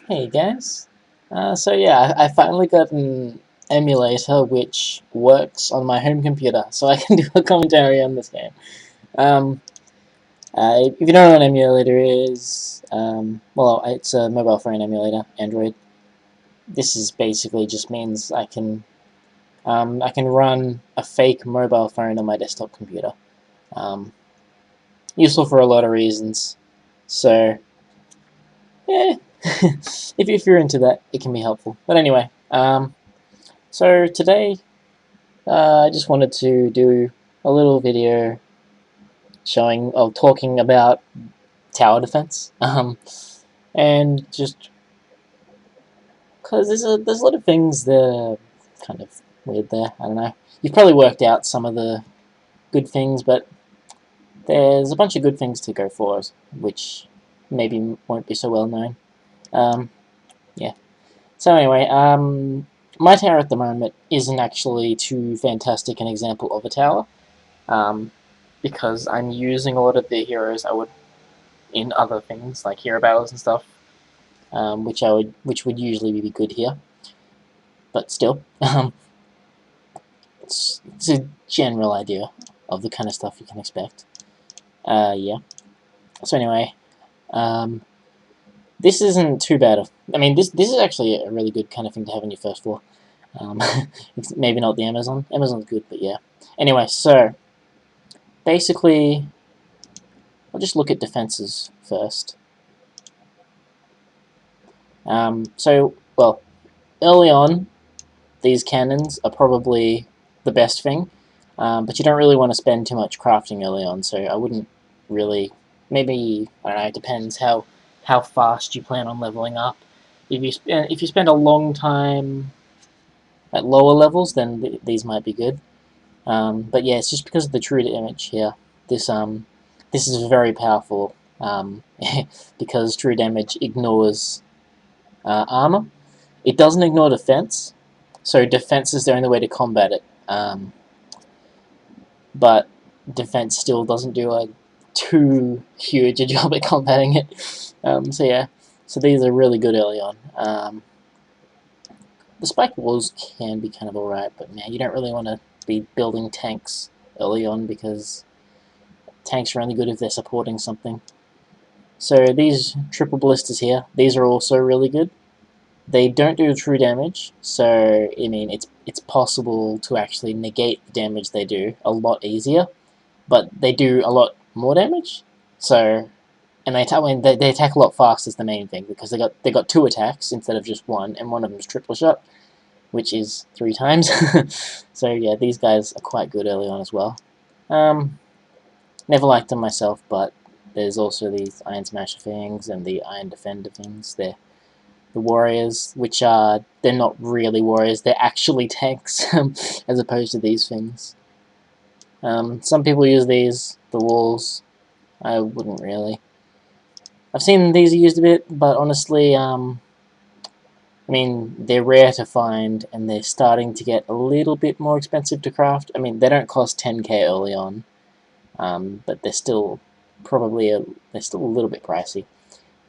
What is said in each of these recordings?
Hey guys. So yeah, I finally got an emulator which works on my home computer, so I can do a commentary on this game. Um, if you don't know what an emulator is, well, it's a mobile phone emulator, Android. This is basically just means I can run a fake mobile phone on my desktop computer. Um, Useful for a lot of reasons. So yeah, if you're into that, it can be helpful. But anyway, so today I just wanted to do a little video talking about tower defense, and just because there's a lot of things that are kind of weird there. I don't know. You've probably worked out some of the good things, but there's a bunch of good things to go for, which maybe won't be so well known. Um, yeah. So anyway, my tower at the moment isn't actually too fantastic an example of a tower. Um, because I'm using a lot of the heroes I would in other things like hero battles and stuff, which would usually be good here. But still, it's a general idea of the kind of stuff you can expect. Yeah. So anyway, um, this isn't too bad. I mean, this is actually a really good kind of thing to have on your first floor. Um, it's maybe not the Amazon. Amazon's good, but yeah. Anyway, so basically, I'll just look at defenses first. Well, early on, these cannons are probably the best thing, but you don't really want to spend too much crafting early on, so I wouldn't really. Maybe, I don't know, it depends how fast you plan on leveling up. If you spend a long time at lower levels, then these might be good. But yeah, it's just because of the true damage here. This this is very powerful because true damage ignores armor. It doesn't ignore defense, so defense is the only way to combat it. But defense still doesn't do a too huge a job at combating it. So yeah, so these are really good early on. The spike walls can be kind of alright, but man, you don't really want to be building tanks early on because tanks are only good if they're supporting something. So these triple ballistas here, these are also really good. They don't do true damage, so I mean it's possible to actually negate the damage they do a lot easier, but they do a lot more damage. So and they attack a lot faster is the main thing because they got two attacks instead of just one, and one of them is triple shot, which is 3 times. So yeah, these guys are quite good early on as well. Never liked them myself, but there's also these Iron Smasher things and the Iron Defender things. They're the warriors, which are they're not really warriors; they're actually tanks, as opposed to these things. Some people use these, the walls. I wouldn't really. I've seen these used a bit, but honestly, I mean, they're rare to find, and they're starting to get a little bit more expensive to craft. I mean, they don't cost 10k early on, but they're still they're still a little bit pricey.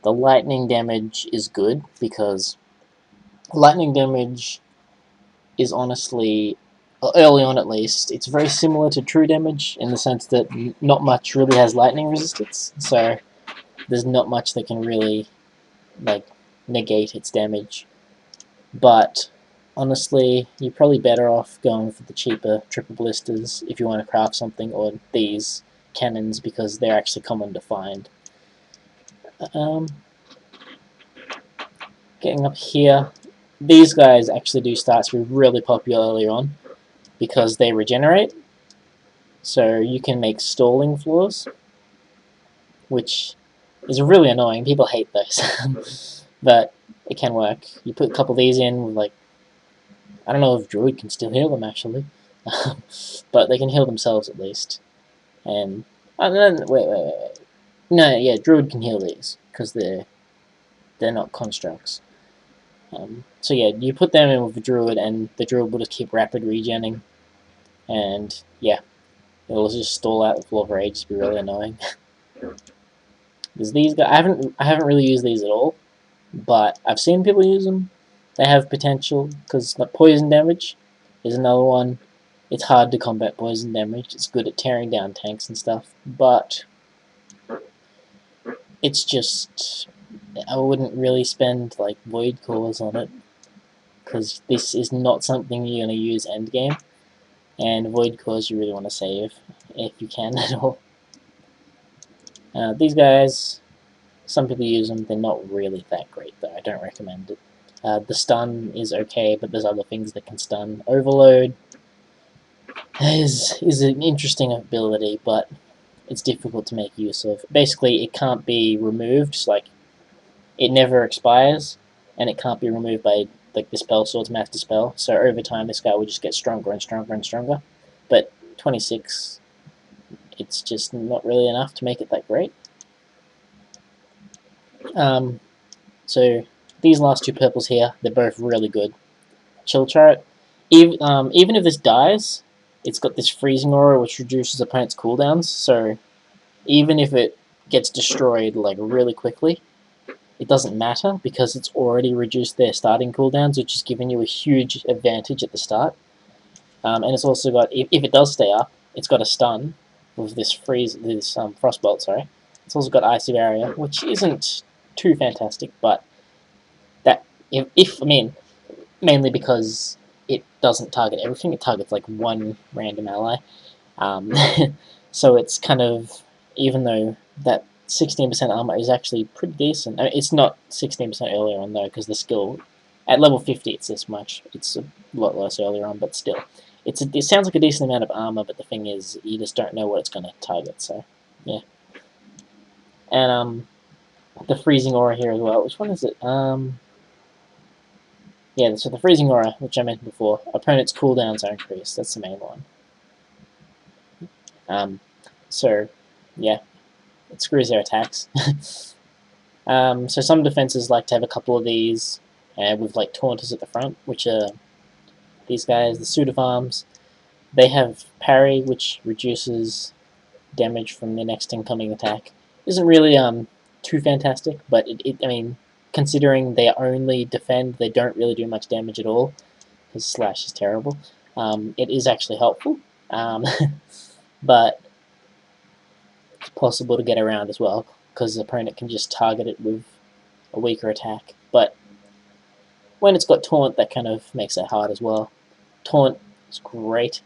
The lightning damage is good because lightning damage is honestly, early on at least, it's very similar to true damage in the sense that not much really has lightning resistance, so there's not much that can really like negate its damage. But honestly, you're probably better off going for the cheaper triple ballistas if you want to craft something, or these cannons because they're actually common to find. Um, Getting up here, these guys actually do start to be really popular early on because they regenerate. So you can make stalling floors, which is really annoying. People hate those, but it can work. You put a couple of these in with like, I don't know if Druid can still heal them actually, but they can heal themselves at least. And wait. No, yeah, Druid can heal these because they're not constructs. So yeah, you put them in with the Druid, and the Druid will just keep rapid regenning, and yeah, it'll just stall out the floor for ages, be really annoying. There's these guys. I haven't really used these at all. but I've seen people use them. They have potential, because like poison damage is another one. It's hard to combat poison damage. It's good at tearing down tanks and stuff, but it's just, I wouldn't really spend like void cores on it, because this is not something you're going to use endgame, and void cores you really want to save if you can at all. These guys, some people use them. They're not really that great though. I don't recommend it. The stun is okay, but there's other things that can stun. Overload is an interesting ability, but it's difficult to make use of. Basically, it can't be removed. So, like, it never expires, and it can't be removed by like the spell sword's master spell. So over time, this guy will just get stronger and stronger and stronger. But 26, it's just not really enough to make it that great. So these last two purples here, they're both really good. Chill Chart, even if this dies, it's got this freezing aura which reduces opponents' cooldowns. So even if it gets destroyed like really quickly, it doesn't matter because it's already reduced their starting cooldowns, which is giving you a huge advantage at the start. And it's also got, if it does stay up, it's got a stun with this frostbolt. Sorry, it's also got icy barrier, which isn't too fantastic, but that if I mean mainly because it doesn't target everything; it targets like one random ally. Um, so it's kind of, even though that 16% armor is actually pretty decent. I mean, it's not 16% earlier on though, because the skill at level 50 it's this much. It's a lot less earlier on, but still, it sounds like a decent amount of armor. But the thing is, you just don't know what it's going to target. So yeah, and the freezing aura here as well. Which one is it? Yeah, so the freezing aura, which I mentioned before, opponents' cooldowns are increased. That's the main one. So yeah, it screws their attacks. So some defenses like to have a couple of these, with like taunters at the front, which are these guys, the suit of arms. They have parry, which reduces damage from the next incoming attack. Isn't really too fantastic, but I mean, considering they only defend, they don't really do much damage at all, because slash is terrible. It is actually helpful, but it's possible to get around as well, because the opponent can just target it with a weaker attack. But when it's got taunt, that kind of makes it hard as well. Taunt is great,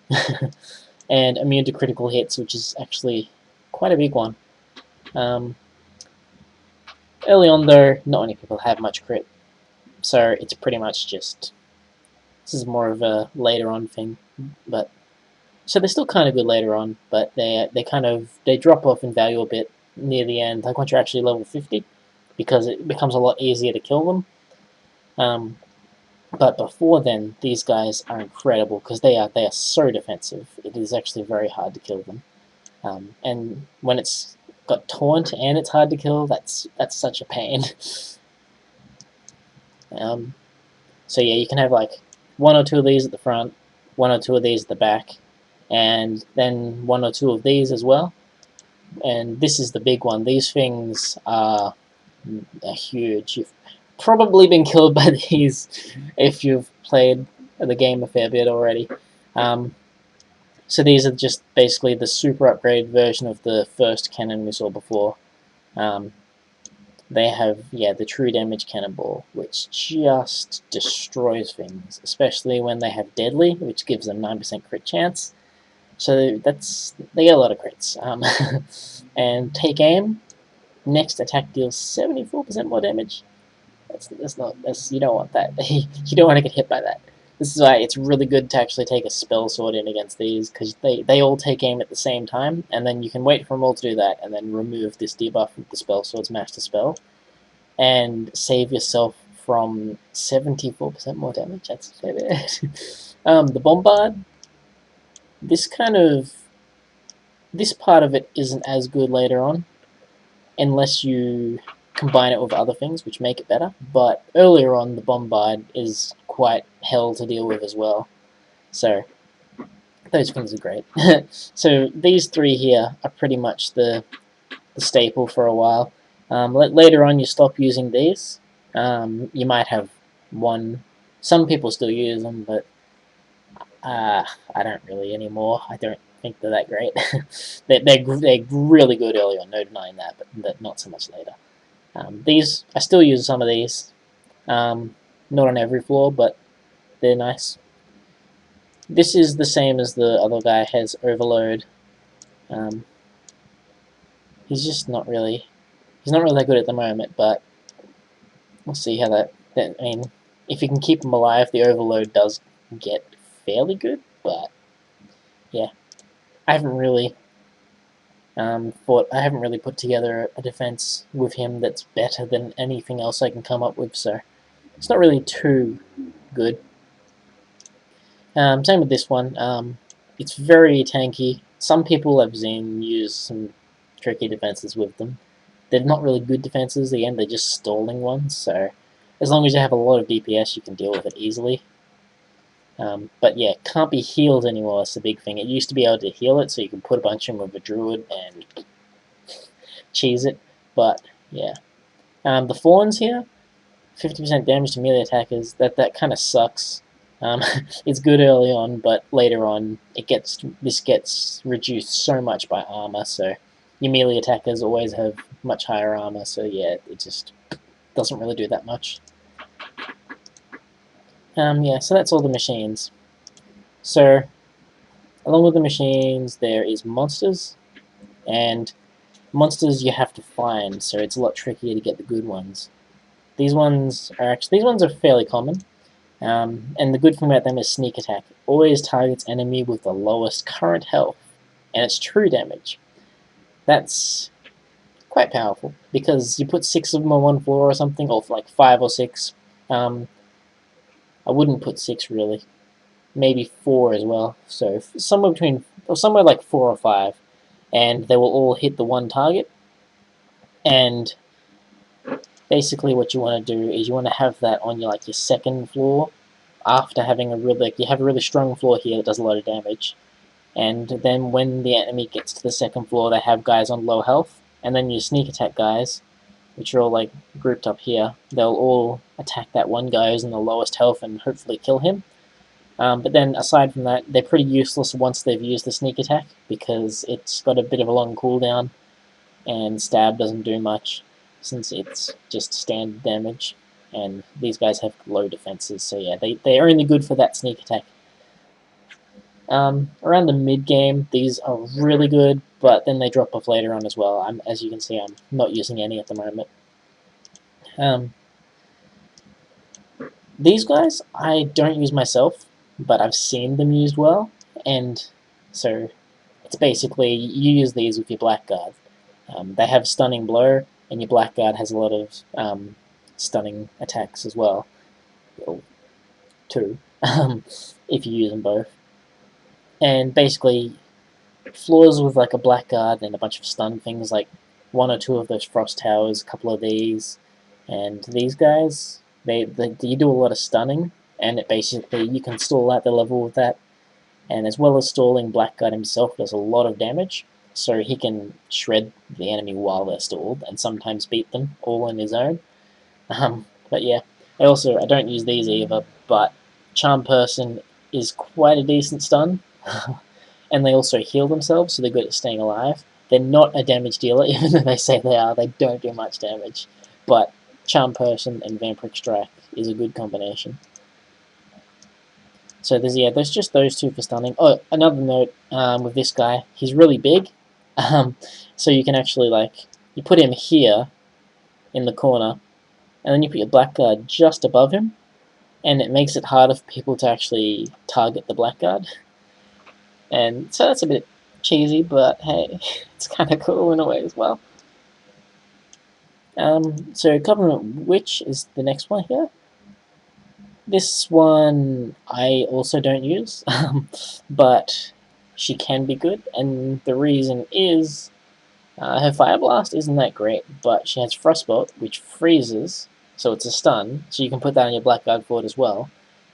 and immune to critical hits, which is actually quite a big one. Early on though, not many people have much crit, so it's pretty much just, this is more of a later on thing. But so they're still kind of good later on, but they drop off in value a bit near the end, like once you're actually level 50, because it becomes a lot easier to kill them. But before then, these guys are incredible because they are so defensive. It is actually very hard to kill them. And when it's got taunt and it's hard to kill, that's such a pain. So yeah, you can have like one or two of these at the front, one or two of these at the back, and then one or two of these as well. And this is the big one. These things are huge. You've probably been killed by these if you've played the game a fair bit already. So these are just basically the super upgraded version of the first cannon we saw before. They have, yeah, the true damage cannonball, which just destroys things, especially when they have deadly, which gives them 9% crit chance. So they get a lot of crits. And take aim. Next attack deals 74% more damage. You don't want that. You don't want to get hit by that. This is why it's really good to actually take a spell sword in against these, because they all take aim at the same time, and then you can wait for them all to do that, and then remove this debuff with the spell sword's master spell, and save yourself from 74% more damage. That's a fair bit. The bombard. This part of it isn't as good later on, unless you combine it with other things which make it better. But earlier on, the bombard is quite hell to deal with as well. So those things are great. So these three here are pretty much the staple for a while. Later on, you stop using these, You might have one. Some people still use them, but I don't really anymore. I don't think they're that great. they're really good early on, no denying that, but not so much later. These I still use some of these. Not on every floor, but they're nice. This is the same as the other guy has overload. Um, he's just not really that good at the moment, but we'll see how that. I mean, if you can keep him alive, the overload does get fairly good. But yeah, I haven't really I haven't really put together a defense with him that's better than anything else I can come up with. So it's not really too good. Same with this one. It's very tanky. Some people I've seen use some tricky defenses with them. They're not really good defenses. Again, they're just stalling ones. So as long as you have a lot of DPS, you can deal with it easily. But yeah, can't be healed anymore. That's the big thing. It used to be able to heal it, so you could put a bunch in with a druid and cheese it. But yeah, the fawns here, 50% damage to melee attackers. That kind of sucks. It's good early on, but later on this gets reduced so much by armor. So your melee attackers always have much higher armor. So yeah, it just doesn't really do that much. Yeah, so that's all the machines. So along with the machines, there is monsters, and monsters you have to find. So it's a lot trickier to get the good ones. These ones are fairly common. And the good thing about them is sneak attack. Always targets enemy with the lowest current health, and it's true damage. That's quite powerful, because you put 6 of them on one floor or something, or like 5 or 6. I wouldn't put 6 really, maybe 4 as well. So somewhere like 4 or 5, and they will all hit the one target. And basically, what you want to do is you want to have that on your second floor, after having you have a really strong floor here that does a lot of damage, and then when the enemy gets to the second floor, they have guys on low health, and then your sneak attack guys, which are all grouped up here, they'll all attack that one guy who's in the lowest health and hopefully kill him. But then aside from that, they're pretty useless once they've used the sneak attack, because it's got a bit of a long cooldown, and stab doesn't do much since it's just standard damage. And these guys have low defenses, so yeah, they're only good for that sneak attack. Around the mid game, these are really good, but then they drop off later on as well. As you can see, I'm not using any at the moment. These guys I don't use myself, but I've seen them used well, and so it's basically you use these with your blackguard. They have stunning blow, and your blackguard has a lot of stunning attacks as well. Well, two, if you use them both. And basically, floors with a blackguard and a bunch of stun things, like 1 or 2 of those frost towers, a couple of these, and these guys, you do a lot of stunning, and it basically you can stall out the level with that. And as well as stalling, blackguard himself does a lot of damage, so he can shred the enemy while they're stalled, and sometimes beat them all on his own. But yeah, I don't use these either, but Charm Person is quite a decent stun, and they also heal themselves, so they're good at staying alive. They're not a damage dealer, even though they say they are. They don't do much damage, but Charm Person and Vampiric Strike is a good combination. So there's just those 2 for stunning. Oh, another note with this guy, he's really big, so you can actually you put him here in the corner, and then you put your blackguard just above him, and it makes it harder for people to actually target the blackguard. And so that's a bit cheesy, but hey, it's kind of cool in a way as well. So Government Witch is the next one here. This one I also don't use, but she can be good, and the reason is her Fire Blast isn't that great, but she has Frostbolt, which freezes, so it's a stun, so you can put that on your Blackguard Fort as well.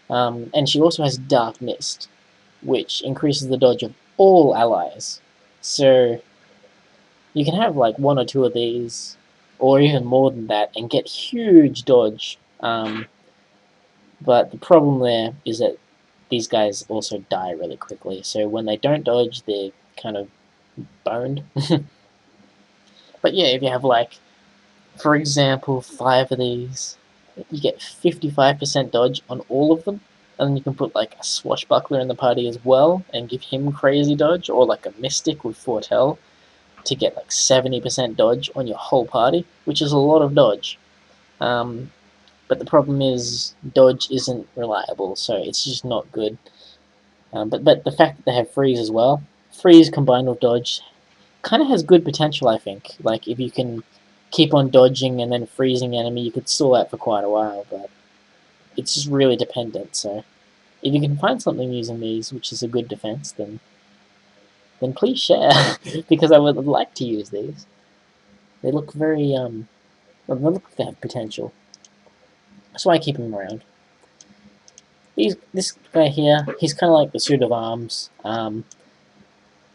And she also has Dark Mist, which increases the dodge of all allies. So you can have 1 or 2 of these, or even more than that, and get huge dodge. But the problem there is that these guys also die really quickly. So when they don't dodge, they're kind of boned. But yeah, if you have like, for example, 5 of these, you get 55% dodge on all of them. And then you can put like a swashbuckler in the party as well and give him crazy dodge, or like a mystic with foretell to get like 70% dodge on your whole party, which is a lot of dodge. But the problem is dodge isn't reliable, so it's just not good. But the fact that they have freeze as well, freeze combined with dodge, kind of has good potential, I think. Like if you can keep on dodging and then freezing enemy, you could stall out for quite a while. But it's just really dependent. So if you can find something using these, which is a good defense, then please share because I would like to use these. They look very they look like they have potential. That's why I keep them around. This guy here, he's kind of like the suit of arms,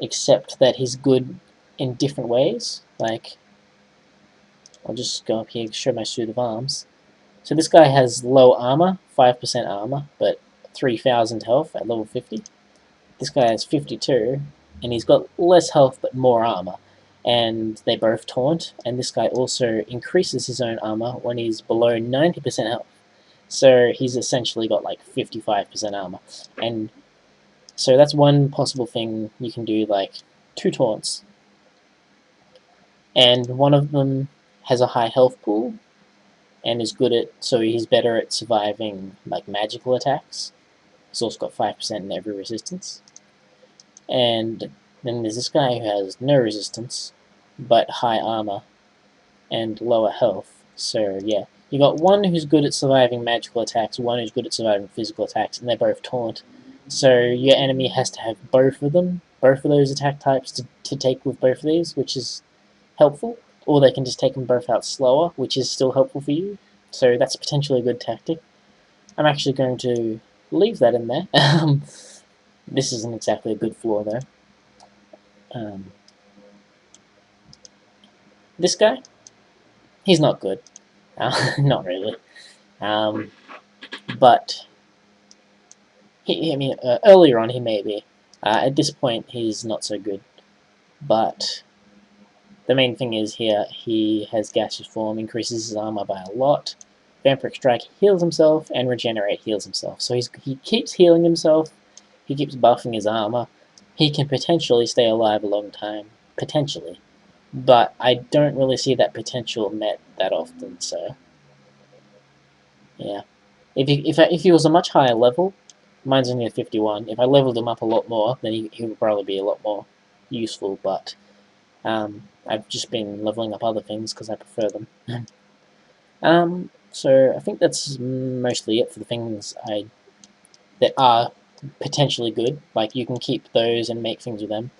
except that he's good in different ways. Like, I'll just go up here and show my suit of arms. So this guy has low armor, 5% armor, but 3,000 health at level 50. This guy has 52, and he's got less health but more armor. And they both taunt, and this guy also increases his own armor when he's below 90% health. So he's essentially got like 55% armor. And so that's one possible thing you can do, like 2 taunts. And one of them has a high health pool, and is good at, so he's better at surviving like magical attacks. He's also got 5% in every resistance. And then there's this guy who has no resistance, but high armor and lower health. So yeah, you got one who's good at surviving magical attacks, one who's good at surviving physical attacks, and they're both taunt. So your enemy has to have both of them, both of those attack types to take with both of these, which is helpful. Or they can just take them both out slower, which is still helpful for you. So that's potentially a good tactic. I'm actually going to leave that in there. This isn't exactly a good floor though. This guy, he's not good. Not really. But earlier on he may be. At this point, he's not so good. But the main thing is here, he has gaseous form, increases his armor by a lot. Vampiric Strike heals himself, and Regenerate heals himself. So he keeps healing himself, he keeps buffing his armor. He can potentially stay alive a long time. Potentially. But I don't really see that potential met that often, so yeah. If he was a much higher level, mine's only a 51. If I leveled him up a lot more, then he would probably be a lot more useful, but I've just been leveling up other things because I prefer them. So I think that's mostly it for the things that are potentially good. Like, you can keep those and make things with them.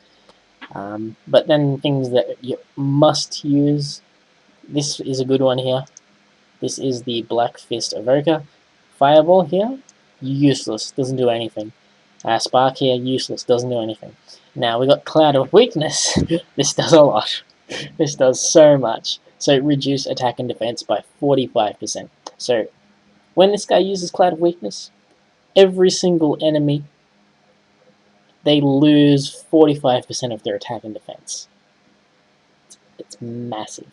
But then things that you must use, this is a good one here. This is the Black Fist Evoker. Fireball here, useless, doesn't do anything. Spark here, useless, doesn't do anything. Now we got Cloud of Weakness. This does a lot. This does so much. So reduce attack and defense by 45%. So when this guy uses Cloud of Weakness, every single enemy, they lose 45% of their attack and defense. It's massive.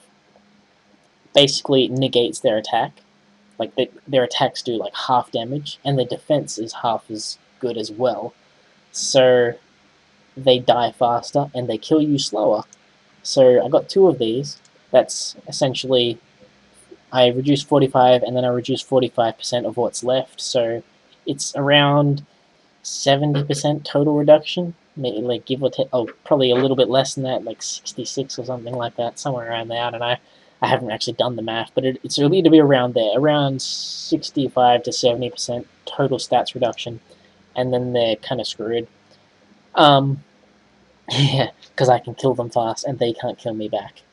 Basically negates their attack. Like, their attacks do like half damage, and their defense is half as good as well. So they die faster, and they kill you slower. So I got 2 of these. That's essentially, I reduce 45, and then I reduce 45% of what's left. So it's around 70% total reduction. Maybe, like, give or take, probably a little bit less than that, like 66 or something like that, somewhere around there. I don't know. I haven't actually done the math, but it's really to be around there, around 65 to 70% total stats reduction, and then they're kind of screwed. Yeah, because I can kill them fast, and they can't kill me back.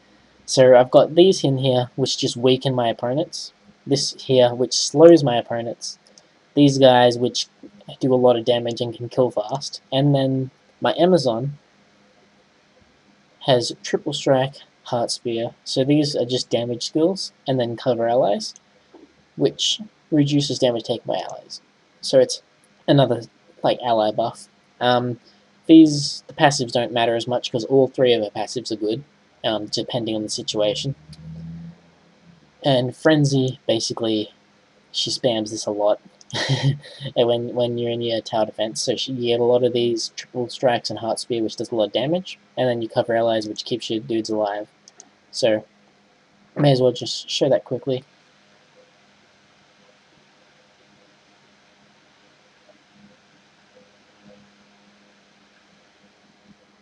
So I've got these in here, which just weaken my opponents. This here, which slows my opponents. These guys, which do a lot of damage and can kill fast. And then my Amazon has triple strike, Heart Spear. So these are just damage skills, and then Cover Allies, which reduces damage taken by allies. So it's another like ally buff. The passives don't matter as much because all three of her passives are good, depending on the situation. And Frenzy, basically, she spams this a lot when you're in your tower defense. So you get a lot of these triple strikes and Heart Spear, which does a lot of damage, and then you cover allies, which keeps your dudes alive. So may as well just show that quickly.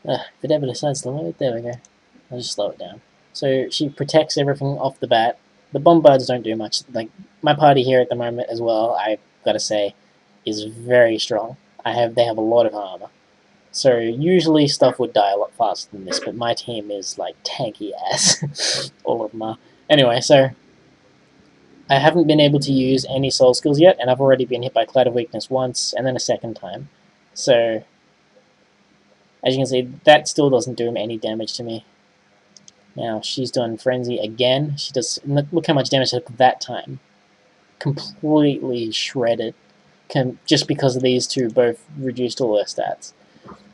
If it ever decides to load, there we go. I'll just slow it down. So she protects everything off the bat. The bombards don't do much. Like my party here at the moment as well, I've got to say, is very strong. They have a lot of armor. So usually stuff would die a lot faster than this, but my team is like tanky ass. All of them are. Anyway, so I haven't been able to use any soul skills yet, and I've already been hit by Cloud of Weakness once, and then a second time. So as you can see, that still doesn't do any damage to me. Now she's done Frenzy again. She does. Look how much damage she took that time. Completely shredded. Just because of these two both reduced all their stats.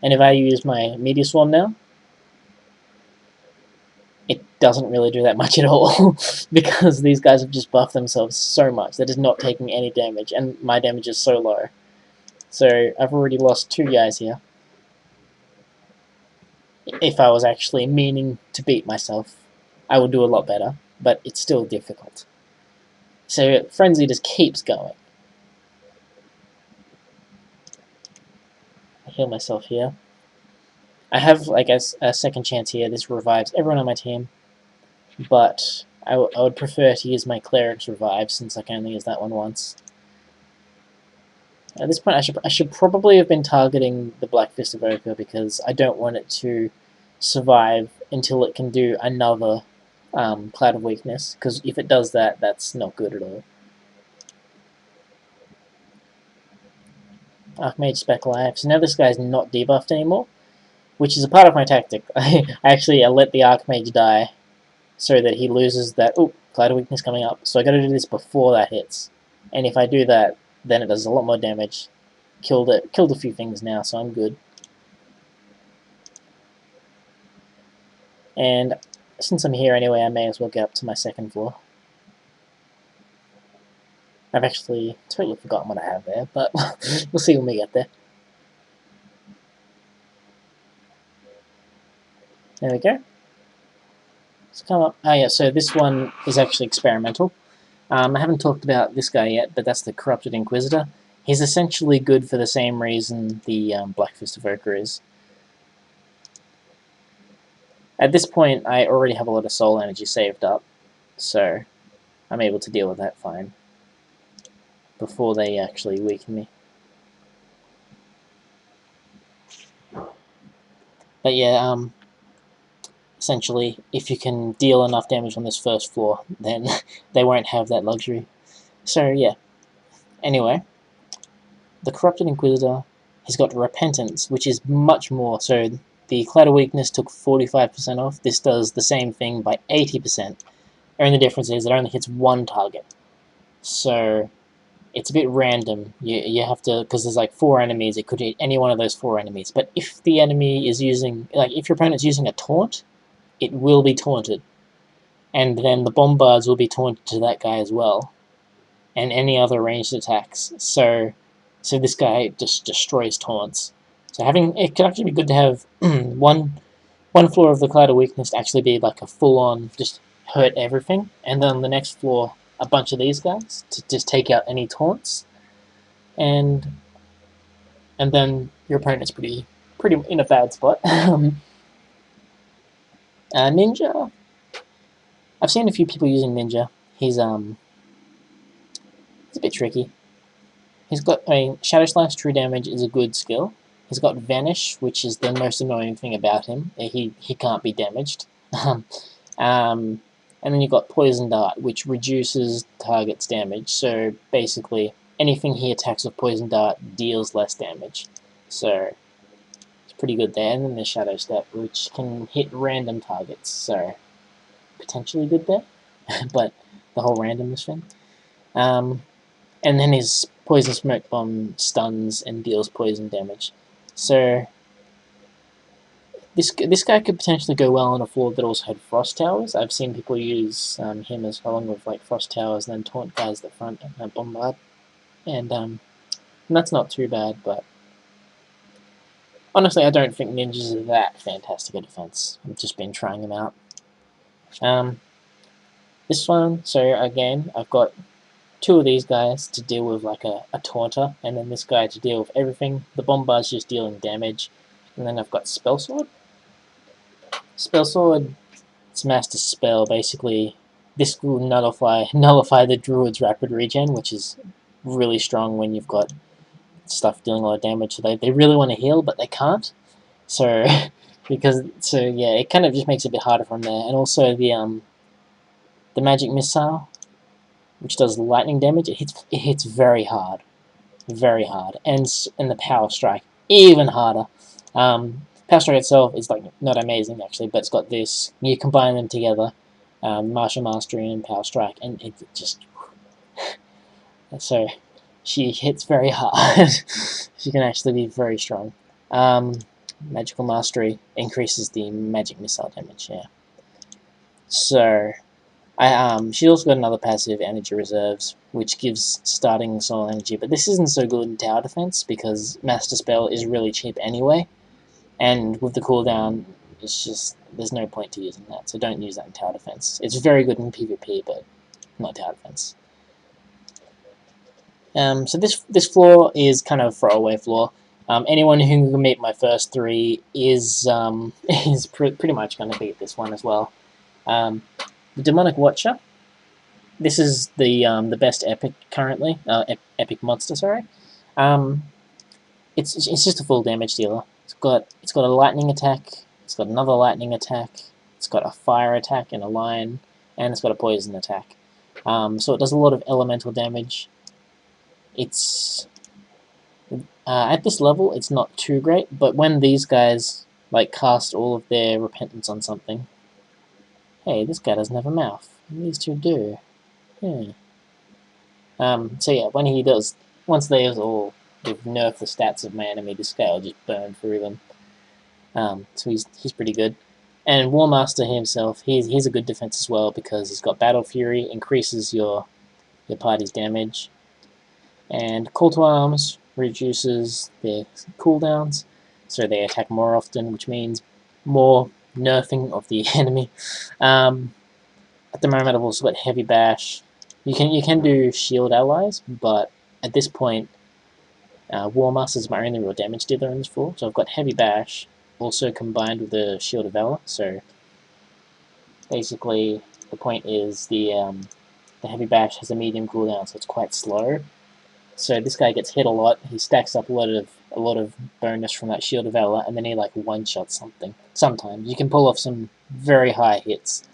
And if I use my Meteor Swarm now, it doesn't really do that much at all. Because these guys have just buffed themselves so much. They're just not taking any damage. And my damage is so low. So I've already lost 2 guys here. If I was actually meaning to beat myself, I would do a lot better. But it's still difficult. So Frenzy just keeps going. I heal myself here. I have, like, a second chance here. This revives everyone on my team. But I would prefer to use my Cleric's Revive, since I can only use that one once. At this point, I should probably have been targeting the Black Fist of Ochre, because I don't want it to survive until it can do another Cloud of Weakness, because if it does that, that's not good at all. Archmage Spec Life. So now this guy's not debuffed anymore, which is a part of my tactic. I let the Archmage die so that he loses that. Oh, Cloud of Weakness coming up. So I gotta do this before that hits. And if I do that, then it does a lot more damage. Killed a few things now, so I'm good. And since I'm here anyway, I may as well get up to my second floor. I've actually totally forgotten what I have there, but we'll see when we get there. There we go. So come up. Oh yeah, so this one is actually experimental. I haven't talked about this guy yet, but that's the Corrupted Inquisitor. He's essentially good for the same reason the Black Fist of Ochre is. At this point, I already have a lot of soul energy saved up, so I'm able to deal with that fine before they actually weaken me. But yeah, essentially, if you can deal enough damage on this first floor, then they won't have that luxury. So yeah, anyway, the Corrupted Inquisitor has got Repentance, which is much more. So the Cloud of Weakness took 45% off. This does the same thing by 80%. The only difference is it only hits one target. So it's a bit random. You have to, because there's like 4 enemies, it could hit any one of those 4 enemies. But if the enemy is using, like if your opponent's using a taunt, it will be taunted. And then the bombards will be taunted to that guy as well. And any other ranged attacks. So this guy just destroys taunts. So it could actually be good to have one floor of the Cloud of Weakness to actually be like a full-on just hurt everything, and then on the next floor a bunch of these guys to just take out any taunts, and then your opponent's pretty in a bad spot. Ninja. I've seen a few people using Ninja. He's a bit tricky. He's got, Shadow Slice True Damage is a good skill. He's got Vanish, which is the most annoying thing about him. He can't be damaged. And then you've got Poison Dart, which reduces target's damage. So basically, anything he attacks with Poison Dart deals less damage. So it's pretty good there. And then there's Shadow Step, which can hit random targets. So potentially good there, but the whole randomness thing. And then his poison smoke bomb stuns and deals poison damage. So this guy could potentially go well on a floor that also had frost towers. I've seen people use him as along with like frost towers and then taunt guys at the front and bombard, and that's not too bad. But honestly, I don't think ninjas are that fantastic at defense. I've just been trying them out. This one, so again, I've got two of these guys to deal with like a taunter, and then this guy to deal with everything. The bombard's just dealing damage, and then I've got spell sword. Spell sword, it's master spell. Basically, this will nullify the druid's rapid regen, which is really strong when you've got stuff dealing a lot of damage. So they really want to heal, but they can't. So yeah, it kind of just makes it a bit harder from there. And also the magic missile, which does lightning damage, it hits very hard, and the power strike even harder. Power strike itself is like not amazing actually, but it's got this. You combine them together, martial mastery and power strike, and it just so she hits very hard. She can actually be very strong. Magical mastery increases the magic missile damage. Yeah. So she's also got another passive, Energy Reserves, which gives starting soul energy, but this isn't so good in tower defense because Master Spell is really cheap anyway, and with the cooldown, it's just there's no point to using that, so don't use that in tower defense. It's very good in PvP, but not tower defense. So this floor is kind of a throwaway floor. Anyone who can meet my first three is pretty much going to beat this one as well. The Demonic Watcher. This is the best epic currently. Epic monster, sorry. It's just a full damage dealer. It's got a lightning attack. It's got another lightning attack. It's got a fire attack and a lion, and it's got a poison attack. So it does a lot of elemental damage. It's at this level, it's not too great, but when these guys like cast all of their repentance on something. Hey, this guy doesn't have a mouth. These two do. So yeah, when he does, once they've nerfed the stats of my enemy, this guy will just burn through them. So he's pretty good. And War Master himself, he's a good defense as well because he's got Battle Fury, increases your party's damage, and Call to Arms reduces their cooldowns, so they attack more often, which means more nerfing of the enemy. At the moment, I've also got Heavy Bash. You can do shield allies, but at this point, War Master is my only real damage dealer in this floor. So I've got Heavy Bash, also combined with the Shield of Valor. So basically, the point is the Heavy Bash has a medium cooldown, so it's quite slow. So this guy gets hit a lot. He stacks up a lot of bonus from that Shield of Valor, and then he like one-shots something. Sometimes you can pull off some very high hits.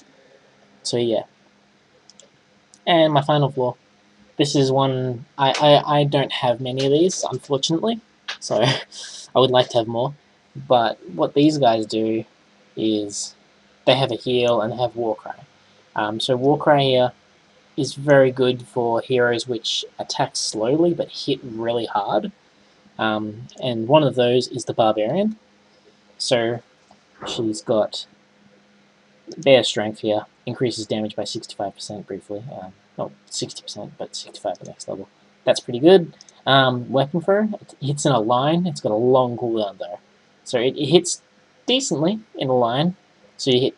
So yeah. And my final floor. This is one I don't have many of these, unfortunately. So I would like to have more. But what these guys do is they have a heal and have Warcry. So Warcry here is very good for heroes which attack slowly but hit really hard. And one of those is the Barbarian. So she's got Bear Strength here, increases damage by 65% briefly. Not 60%, but 65 at the next level. That's pretty good. Weapon Throw, it hits in a line. It's got a long cooldown though. So it hits decently in a line. So you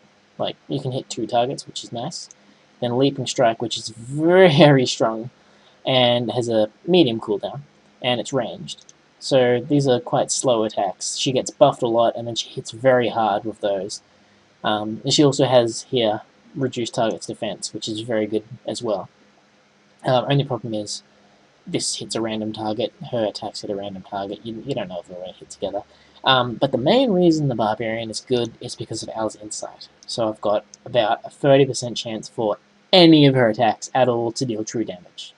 can hit 2 targets, which is nice. Then Leaping Strike, which is very strong and has a medium cooldown, and it's ranged. So these are quite slow attacks. She gets buffed a lot, and then she hits very hard with those. And she also has here reduced target's defense, which is very good as well. Only problem is this hits a random target. Her attacks hit a random target. You don't know if they're going to hit together. But the main reason the Barbarian is good is because of Al's Insight. So I've got about a 30% chance for any of her attacks at all to deal true damage.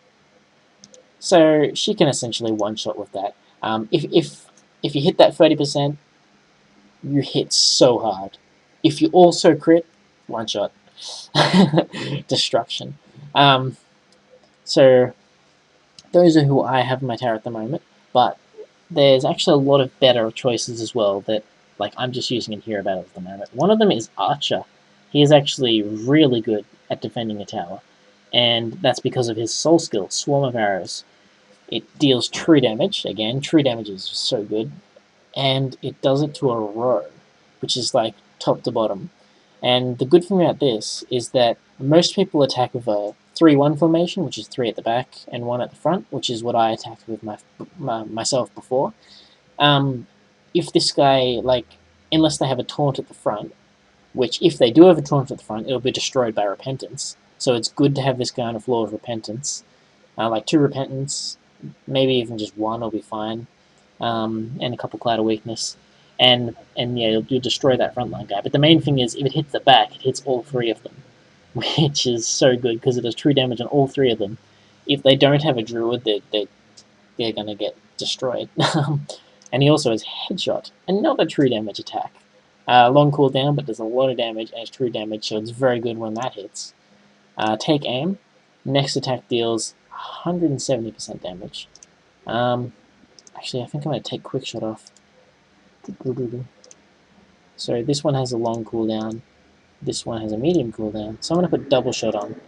So she can essentially one-shot with that. If you hit that 30%, you hit so hard. If you also crit, one-shot. Destruction. So those are who I have in my tower at the moment, but there's actually a lot of better choices as well that like I'm just using in hero battles at the moment. One of them is Archer. He is actually really good at defending a tower, and that's because of his soul skill, Swarm of Arrows. It deals true damage. Again, true damage is so good, and it does it to a row, which is like top to bottom. And the good thing about this is that most people attack with a 3-1 formation, which is 3 at the back and 1 at the front, which is what I attacked with myself before. Um, if this guy, like, unless they have a taunt at the front, which if they do have a taunt at the front, it'll be destroyed by Repentance. So it's good to have this guy on the floor of Repentance. Like 2 Repentance, maybe even just 1 will be fine, and a couple Cloud of Weakness. And yeah, you'll destroy that frontline guy. But the main thing is, if it hits the back, it hits all 3 of them, which is so good because it does true damage on all 3 of them. If they don't have a druid, they're gonna get destroyed. And he also has Headshot, another true damage attack. Long cooldown, but does a lot of damage, and it's true damage, so it's very good when that hits. Take Aim. Next attack deals 170% damage. Actually, I think I'm going to take Quick Shot off. So this one has a long cooldown. This one has a medium cooldown. So I'm going to put Double Shot on.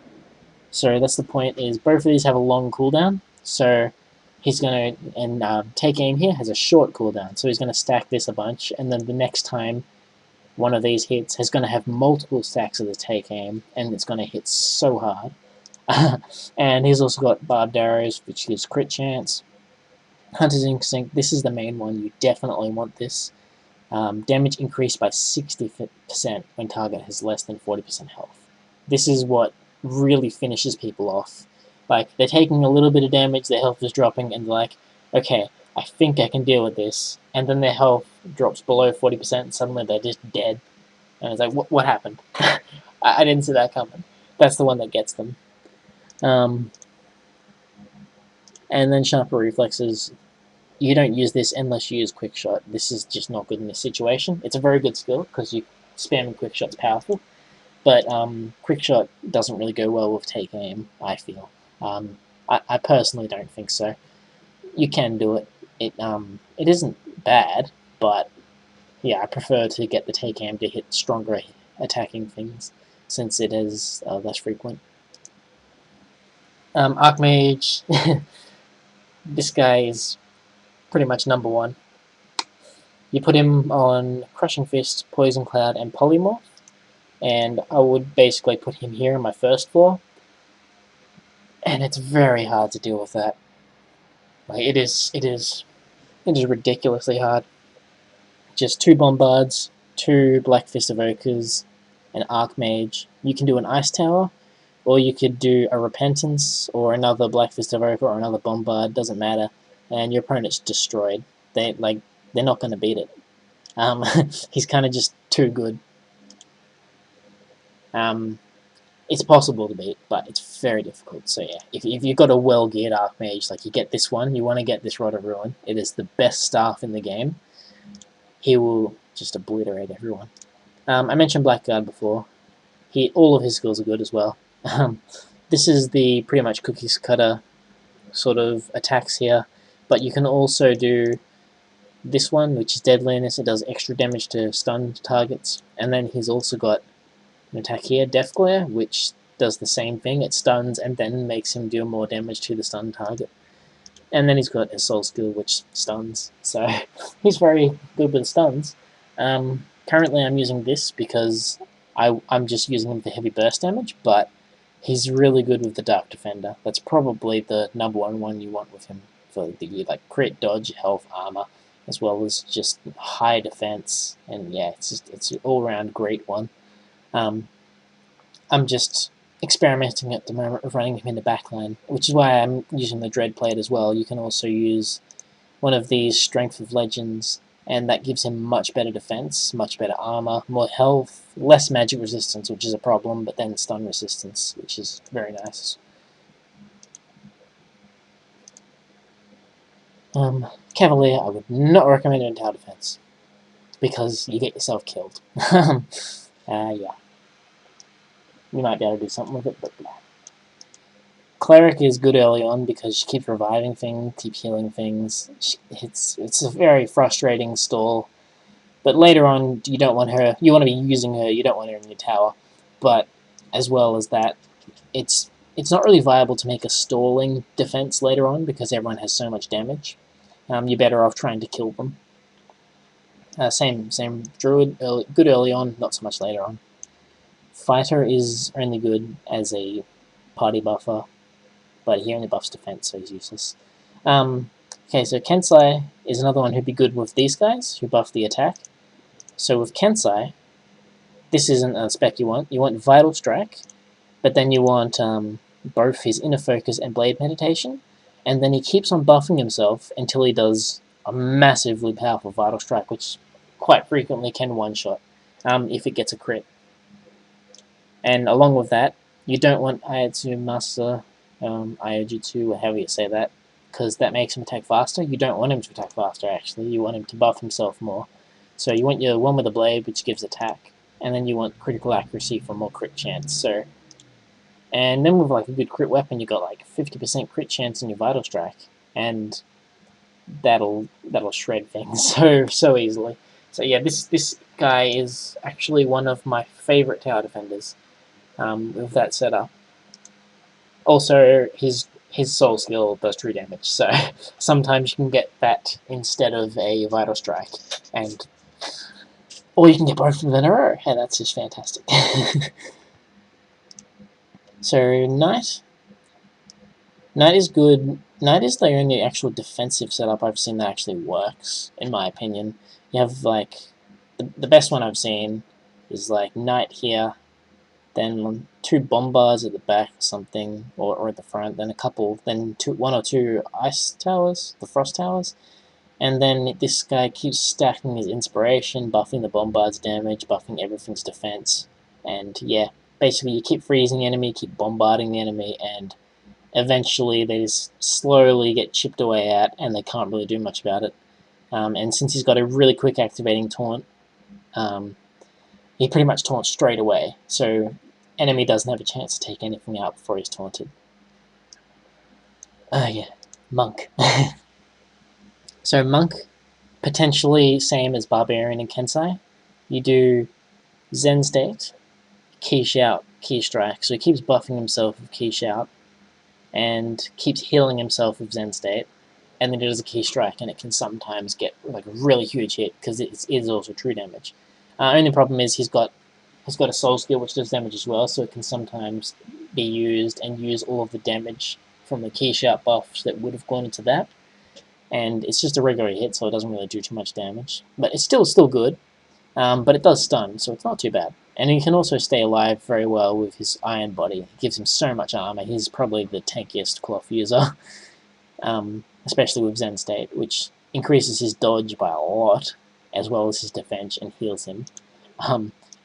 So that's the point, is both of these have a long cooldown. So he's going to, and Take Aim here has a short cooldown. So he's going to stack this a bunch, and then the next time one of these hits is going to have multiple stacks of the Take Aim, and it's going to hit so hard. And he's also got Barbed Arrows, which gives crit chance. Hunter's Instinct, this is the main one, you definitely want this. Damage increased by 60% when target has less than 40% health. This is what really finishes people off. Like, they're taking a little bit of damage, their health is dropping, and they're like, okay, I think I can deal with this. And then their health drops below 40%, and suddenly they're just dead. And it's like, what happened? I didn't see that coming. That's the one that gets them. And then Sharper Reflexes, you don't use this unless you use Quick Shot. This is just not good in this situation. It's a very good skill because you spamming Quick Shot's powerful, but Quick Shot doesn't really go well with Take Aim, I feel. I personally don't think so. You can do it. It isn't bad, but yeah, I prefer to get the Take Aim to hit stronger attacking things since it is less frequent. Archmage, this guy is pretty much number 1. You put him on Crushing Fist, Poison Cloud, and Polymorph, and I would basically put him here in my first floor, and it's very hard to deal with that. Like, it is ridiculously hard. Just 2 Bombards, 2 Black Fist Evokers, an Archmage. You can do an Ice Tower, or you could do a Repentance, or another Black Fist Evoker, or another Bombard, doesn't matter, and your opponent's destroyed. They're not going to beat it. He's kind of just too good. It's possible to beat, but it's very difficult. So yeah, if you've got a well-geared Archmage, like you get this one, you want to get this Rod of Ruin. It is the best staff in the game. He will just obliterate everyone. I mentioned Blackguard before. All of his skills are good as well. This is the pretty much cookies cutter sort of attacks here, but you can also do this one, which is Deadliness. It does extra damage to stunned targets, and then he's also got an attack here, Death Glare, which does the same thing. It stuns and then makes him deal more damage to the stunned target. And then he's got his Soul Skill, which stuns. So he's very good with stuns. Currently I'm using this because I'm just using him for heavy burst damage, but he's really good with the Dark Defender. That's probably the number one you want with him for the crit, dodge, health, armor, as well as just high defense. And yeah, it's an all-round great one. I'm just experimenting at the moment with running him in the backline, which is why I'm using the Dread Plate as well. You can also use one of these Strength of Legends, and that gives him much better defense, much better armor, more health, less magic resistance, which is a problem, but then stun resistance, which is very nice. Cavalier, I would not recommend it in tower defense, because you get yourself killed. Yeah. you might be able to do something with it, but yeah. Cleric is good early on because she keeps reviving things, keeps healing things. It's a very frustrating stall. But later on, you don't want her. You want to be using her. You don't want her in your tower. But as well as that, it's not really viable to make a stalling defense later on because everyone has so much damage. You're better off trying to kill them. Same druid. Good early on, not so much later on. Fighter is only good as a party buffer, but he only buffs defense, so he's useless. Okay, so Kensai is another one who'd be good with these guys, who buff the attack. So with Kensai, this isn't a spec you want. You want Vital Strike, but then you want both his Inner Focus and Blade Meditation, and then he keeps on buffing himself until he does a massively powerful Vital Strike, which quite frequently can one-shot if it gets a crit. And along with that, you don't want Ayatsu Master, Iojutsu, or however you say that, because that makes him attack faster. You don't want him to attack faster, actually. You want him to buff himself more. So you want your one with a blade, which gives attack, and then you want critical accuracy for more crit chance. So, and then with like a good crit weapon, you got like 50% crit chance in your Vital Strike, and that'll shred things so easily. So yeah, this guy is actually one of my favorite tower defenders. With that setup. Also, his soul skill does true damage, so sometimes you can get that instead of a Vital Strike, and or you can get both of them in a row, and that's just fantastic. So Knight is good. Knight is the only actual defensive setup I've seen that actually works, in my opinion. You have like the best one I've seen is like Knight here, then 2 bombards at the back or something, or at the front, then a couple, then 1 or 2 ice towers, the frost towers, and then this guy keeps stacking his inspiration, buffing the bombard's damage, buffing everything's defense, and yeah, basically you keep freezing the enemy, keep bombarding the enemy, and eventually they just slowly get chipped away at, and they can't really do much about it. And since he's got a really quick activating taunt, he pretty much taunts straight away, so enemy doesn't have a chance to take anything out before he's taunted. Yeah, Monk. So Monk, potentially same as Barbarian and Kensai. You do Zen State, Key Shout, Key Strike, so he keeps buffing himself with Key Shout, and keeps healing himself with Zen State, and then he does a Key Strike, and it can sometimes get like a really huge hit, because it is also true damage. Only problem is he's got a soul skill which does damage as well, so it can sometimes be used and use all of the damage from the key shout buffs that would have gone into that. And it's just a regular hit, so it doesn't really do too much damage. But it's still good, but it does stun, so it's not too bad. And he can also stay alive very well with his iron body. It gives him so much armor. He's probably the tankiest cloth user, especially with Zen State, which increases his dodge by a lot, as well as his defense, and heals him.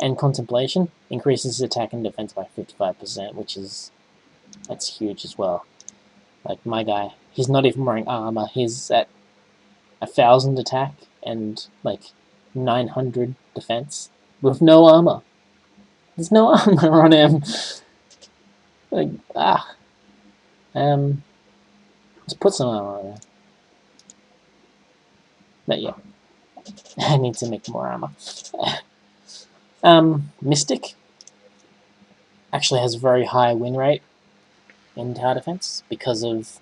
And Contemplation increases his attack and defense by 55%, that's huge as well. Like my guy, he's not even wearing armor. He's at 1,000 attack and like 900 defense with no armor. There's no armor on him. Like let's put some armor on him. But yeah, I need to make more armor. Mystic actually has a very high win rate in tower defense because of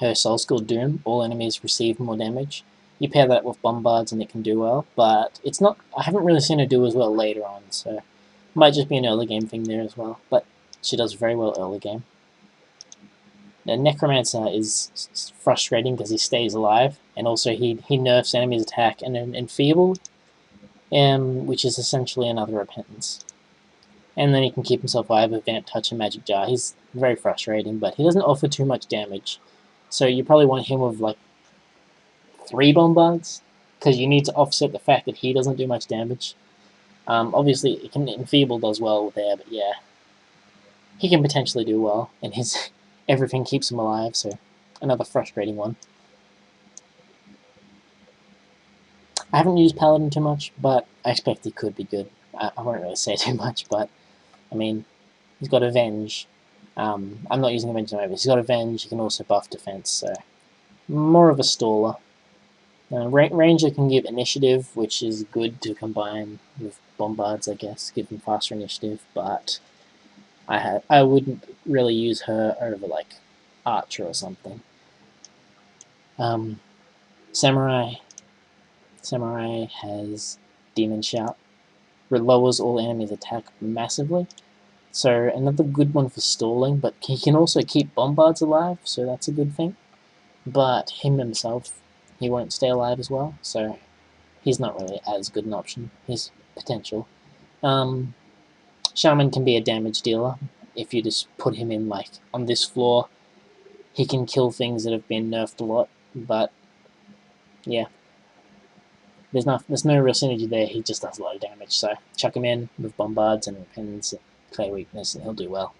her soul skill Doom. All enemies receive more damage. You pair that with bombards and it can do well, but it's not. I haven't really seen her do as well later on, so it might just be an early game thing there as well. But she does very well early game. The Necromancer is frustrating because he stays alive, and also he nerfs enemies' attack and Enfeeble, which is essentially another Repentance. And then he can keep himself alive with Vamp Touch and Magic Jar. He's very frustrating, but he doesn't offer too much damage. So you probably want him with like 3 bombards, because you need to offset the fact that he doesn't do much damage. Obviously, Enfeeble does well there, but yeah, he can potentially do well, and everything keeps him alive. So another frustrating one. I haven't used Paladin too much, but I expect he could be good. I won't really say too much, but I mean, He's got Avenge. I'm not using Avenge at the moment. He's got Avenge. He can also buff defense, so more of a staller. Ranger can give initiative, which is good to combine with bombards, I guess, give them faster initiative. But I wouldn't really use her over like Archer or something. Samurai has Demon Shout. It lowers all enemies' attack massively. So another good one for stalling, but he can also keep bombards alive, so that's a good thing. But him himself, he won't stay alive as well, so he's not really as good an option. He's potential. Shaman can be a damage dealer. If you just put him in like on this floor, he can kill things that have been nerfed a lot, but yeah. There's no real synergy there, he just does a lot of damage, so chuck him in with bombards and repentance, clear weakness, and he'll do well.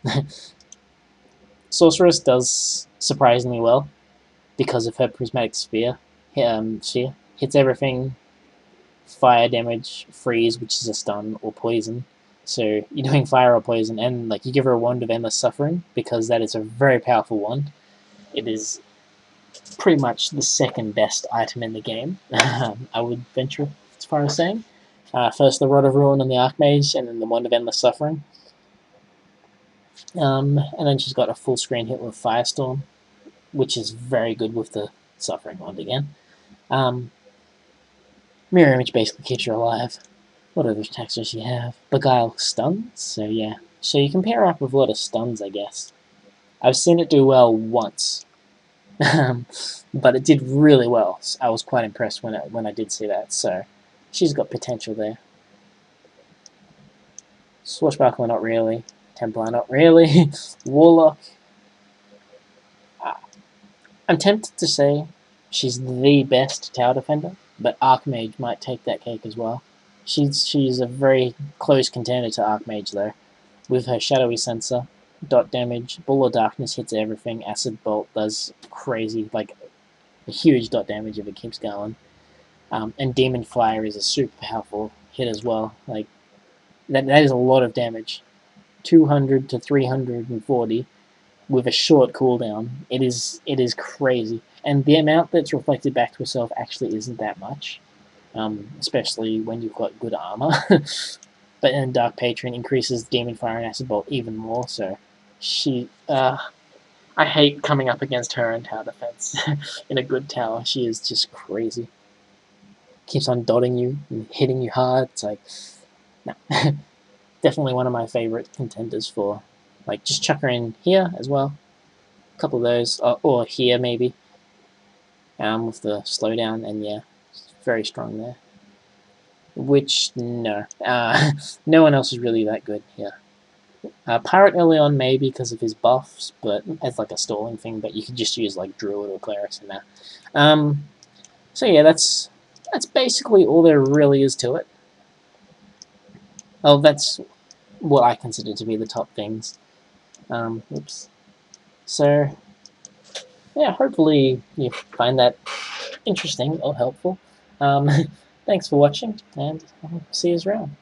Sorceress does surprisingly well because of her prismatic sphere. Hits everything, fire damage, freeze, which is a stun, or poison. So you're doing fire or poison, and like you give her a wand of endless suffering because that is a very powerful wand. It is pretty much the second best item in the game. I would venture as far as saying. First the Rod of Ruin and the Archmage, and then the Wand of Endless Suffering. And then she's got a full screen hit with Firestorm, which is very good with the Suffering Wand again. Mirror Image basically keeps her alive. What other attacks does she have? Beguile stuns, so yeah. So you can pair her up with a lot of stuns, I guess. I've seen it do well once. But it did really well. I was quite impressed when I did see that, so she's got potential there. Swashbuckler, not really. Templar, not really. Warlock, I'm tempted to say she's the best tower defender, but Archmage might take that cake as well. She's a very close contender to Archmage though, with her Shadowy Sensor, dot damage, Ball of Darkness hits everything, Acid Bolt does crazy, like a huge dot damage if it keeps going, and Demon Fire is a super powerful hit as well. Like that is a lot of damage, 200 to 340 with a short cooldown. It is crazy, and the amount that's reflected back to herself actually isn't that much, especially when you've got good armor. But then Dark Patron increases Demon Fire and Acid Bolt even more, so I hate coming up against her in tower defense. In a good tower, she is just crazy. Keeps on dotting you and hitting you hard. It's like, no. Definitely one of my favorite contenders for, like, just chuck her in here as well. A couple of those, or here maybe, with the slowdown, and yeah, very strong there. Which, no. No one else is really that good here. Pirate early on maybe because of his buffs, but as like a stalling thing, but you could just use like Druid or Clerics in that. So yeah, that's basically all there really is to it. Oh, that's what I consider to be the top things. Oops. So, yeah, hopefully you find that interesting or helpful. Thanks for watching, and I'll see you around.